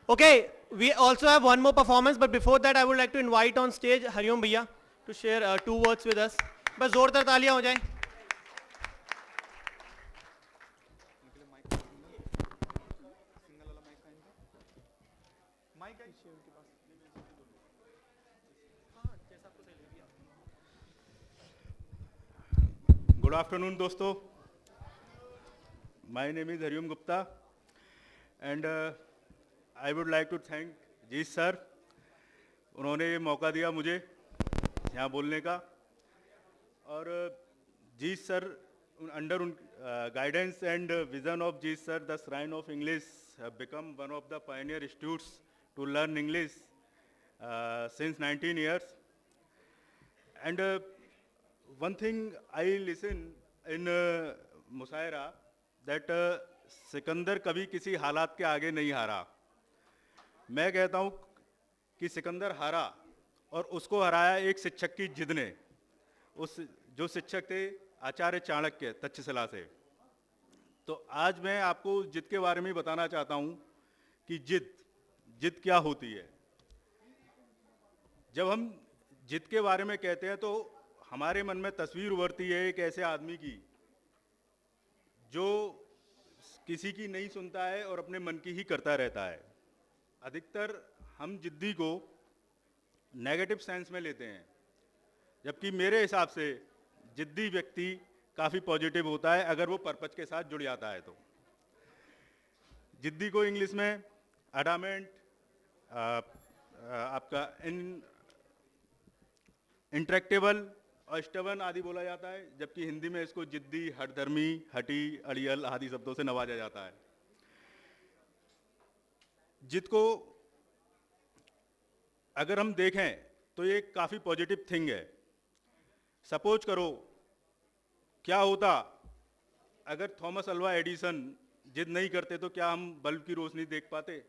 Okay, we also have one more performance, but before that I would like to invite on stage Hariom Bhaiya to share 2 words with us. बस जोरदार तालियां हो जाएं. Good afternoon, दोस्तों. My name is Hariom Gupta, and I would like to thank Jeet sir. उन्होंने ये मौका दिया मुझे यहाँ बोलने का, और जीत सर अंडर उन guidance and vision of Jeet sir, the Shrine of English have become one of the pioneer institutes to learn English since 19 years. And one thing I listen in मुशायरा that Sikandar कभी किसी हालात के आगे नहीं हारा. मैं कहता हूँ कि सिकंदर हारा और उसको हराया एक शिक्षक की जिद ने. उस जो शिक्षक थे आचार्य चाणक्य तक्षशिला से. तो आज मैं आपको जिद के बारे में बताना चाहता हूँ कि जिद क्या होती है. जब हम जिद के बारे में कहते हैं तो हमारे मन में तस्वीर उभरती है एक ऐसे आदमी की जो किसी की नहीं सुनता है और अपने मन की ही करता रहता है. अधिकतर हम जिद्दी को नेगेटिव सेंस में लेते हैं, जबकि मेरे हिसाब से जिद्दी व्यक्ति काफ़ी पॉजिटिव होता है अगर वो पर्पज के साथ जुड़ जाता है. तो जिद्दी को इंग्लिश में अडामेंट, आपका इंट्रैक्टेबल और स्टबन आदि बोला जाता है, जबकि हिंदी में इसको जिद्दी, हठधर्मी, हठी, अड़ियल आदि शब्दों से नवाजा जाता है. जिद को अगर हम देखें तो ये काफ़ी पॉजिटिव थिंग है. सपोज करो क्या होता अगर थॉमस अल्वा एडिसन जिद नहीं करते तो क्या हम बल्ब की रोशनी देख पाते?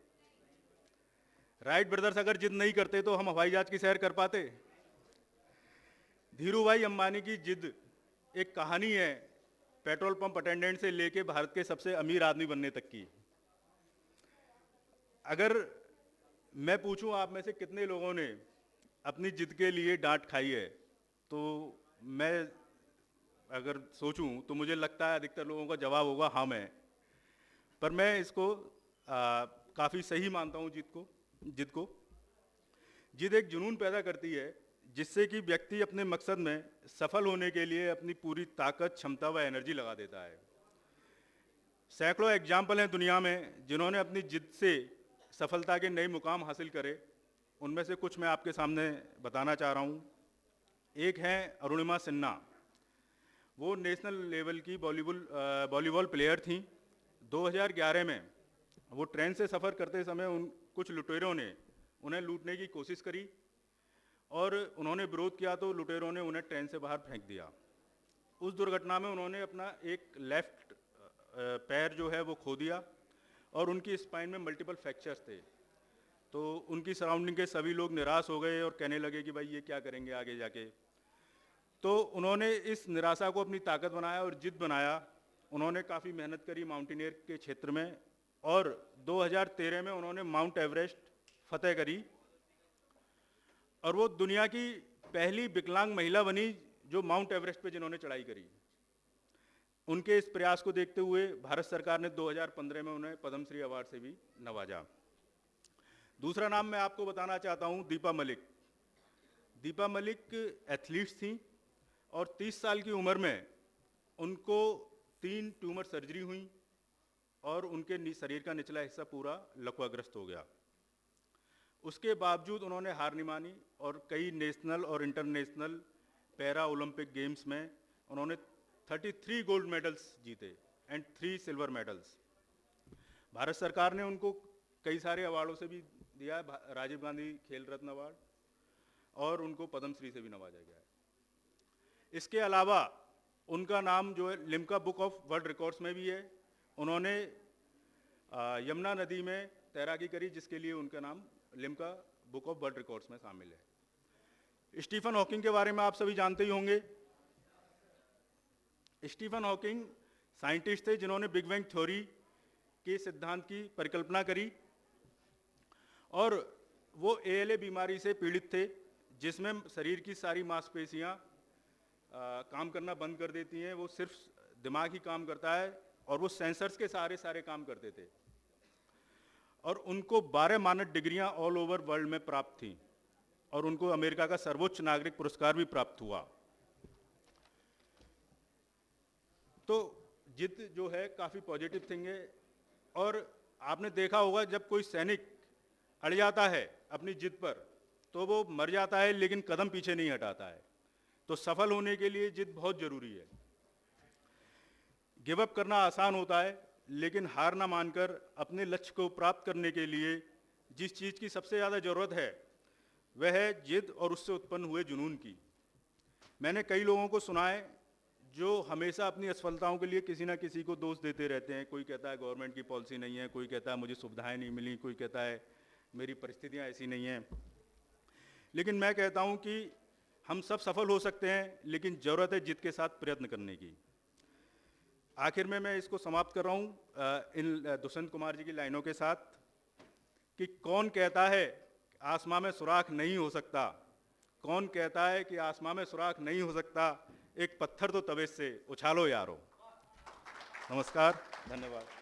राइट ब्रदर्स अगर जिद नहीं करते तो हम हवाई जहाज की सैर कर पाते? धीरूभाई अंबानी की जिद एक कहानी है, पेट्रोल पंप अटेंडेंट से लेके भारत के सबसे अमीर आदमी बनने तक की. अगर मैं पूछूं आप में से कितने लोगों ने अपनी जिद के लिए डांट खाई है, तो मैं अगर सोचूं तो मुझे लगता है अधिकतर लोगों का जवाब होगा हाँ मैं. पर मैं इसको काफ़ी सही मानता हूं. जिद को जिद एक जुनून पैदा करती है जिससे कि व्यक्ति अपने मकसद में सफल होने के लिए अपनी पूरी ताकत, क्षमता व एनर्जी लगा देता है. सैकड़ों एग्जाम्पल हैं दुनिया में जिन्होंने अपनी जिद से सफलता के नए मुकाम हासिल करे. उनमें से कुछ मैं आपके सामने बताना चाह रहा हूँ. एक है अरुणिमा सिन्हा. वो नेशनल लेवल की वॉलीबॉल प्लेयर थी. 2011 में वो ट्रेन से सफ़र करते समय कुछ लुटेरों ने उन्हें लूटने की कोशिश करी और उन्होंने विरोध किया तो लुटेरों ने उन्हें ट्रेन से बाहर फेंक दिया. उस दुर्घटना में उन्होंने अपना एक लेफ्ट पैर जो है वो खो दिया और उनकी स्पाइन में मल्टीपल फ्रैक्चर्स थे. तो उनकी सराउंडिंग के सभी लोग निराश हो गए और कहने लगे कि भाई ये क्या करेंगे आगे जाके. तो उन्होंने इस निराशा को अपनी ताकत बनाया और जिद बनाया. उन्होंने काफ़ी मेहनत करी माउंटेनियर के क्षेत्र में और 2013 में उन्होंने माउंट एवरेस्ट फतेह करी और वो दुनिया की पहली विकलांग महिला बनी जो माउंट एवरेस्ट पे जिन्होंने चढ़ाई करी. उनके इस प्रयास को देखते हुए भारत सरकार ने 2015 में उन्हें पद्मश्री अवार्ड से भी नवाजा. दूसरा नाम मैं आपको बताना चाहता हूं दीपा मलिक. दीपा मलिक एथलीट्स थी और 30 साल की उम्र में उनको 3 ट्यूमर सर्जरी हुई और उनके शरीर का निचला हिस्सा पूरा लकवाग्रस्त हो गया. उसके बावजूद उन्होंने हार नहीं मानी और कई नेशनल और इंटरनेशनल पैरा ओलंपिक गेम्स में उन्होंने 33 गोल्ड मेडल्स जीते एंड 3 सिल्वर मेडल्स. भारत सरकार ने उनको कई सारे अवार्डों से भी दिया है, राजीव गांधी खेल रत्न अवार्ड, और उनको पद्मश्री से भी नवाजा गया है. इसके अलावा उनका नाम जो है Limca book of world records में भी है. उन्होंने यमुना नदी में तैराकी करी जिसके लिए उनका नाम Limca book of world records में शामिल है. स्टीफन हॉकिंग के बारे में आप सभी जानते ही होंगे. स्टीफन हॉकिंग साइंटिस्ट थे जिन्होंने बिग बैंग थ्योरी के सिद्धांत की परिकल्पना करी और वो ALA बीमारी से पीड़ित थे, जिसमें शरीर की सारी मांसपेशियां काम करना बंद कर देती हैं, वो सिर्फ दिमाग ही काम करता है, और वो सेंसर्स के सारे काम करते थे। और उनको 12 मानद डिग्रियां ऑल ओवर वर्ल्ड में प्राप्त थीं, और उनको अमेरिका का सर्वोच्च नागरिक पुरस्कार भी प्राप्त हुआ। तो जिद जो है काफ़ी पॉजिटिव थिंग है। और आपने देखा होगा, जब कोई सैनिक अड़ जाता है अपनी जिद पर, तो वो मर जाता है लेकिन कदम पीछे नहीं हटाता है। तो सफल होने के लिए जिद बहुत ज़रूरी है। गिव अप करना आसान होता है, लेकिन हार ना मानकर अपने लक्ष्य को प्राप्त करने के लिए जिस चीज़ की सबसे ज़्यादा ज़रूरत है वह है जिद और उससे उत्पन्न हुए जुनून की। मैंने कई लोगों को सुना है जो हमेशा अपनी असफलताओं के लिए किसी ना किसी को दोष देते रहते हैं। कोई कहता है गवर्नमेंट की पॉलिसी नहीं है, कोई कहता है मुझे सुविधाएं नहीं मिली, कोई कहता है मेरी परिस्थितियां ऐसी नहीं हैं। लेकिन मैं कहता हूं कि हम सब सफल हो सकते हैं, लेकिन ज़रूरत है जिद के साथ प्रयत्न करने की। आखिर में मैं इसको समाप्त कर रहा हूं इन दुष्यंत कुमार जी की लाइनों के साथ कि कौन कहता है आसमां में सुराख नहीं हो सकता, कौन कहता है कि आसमां में सुराख नहीं हो सकता, एक पत्थर तो तवे से उछालो यारो। नमस्कार, धन्यवाद।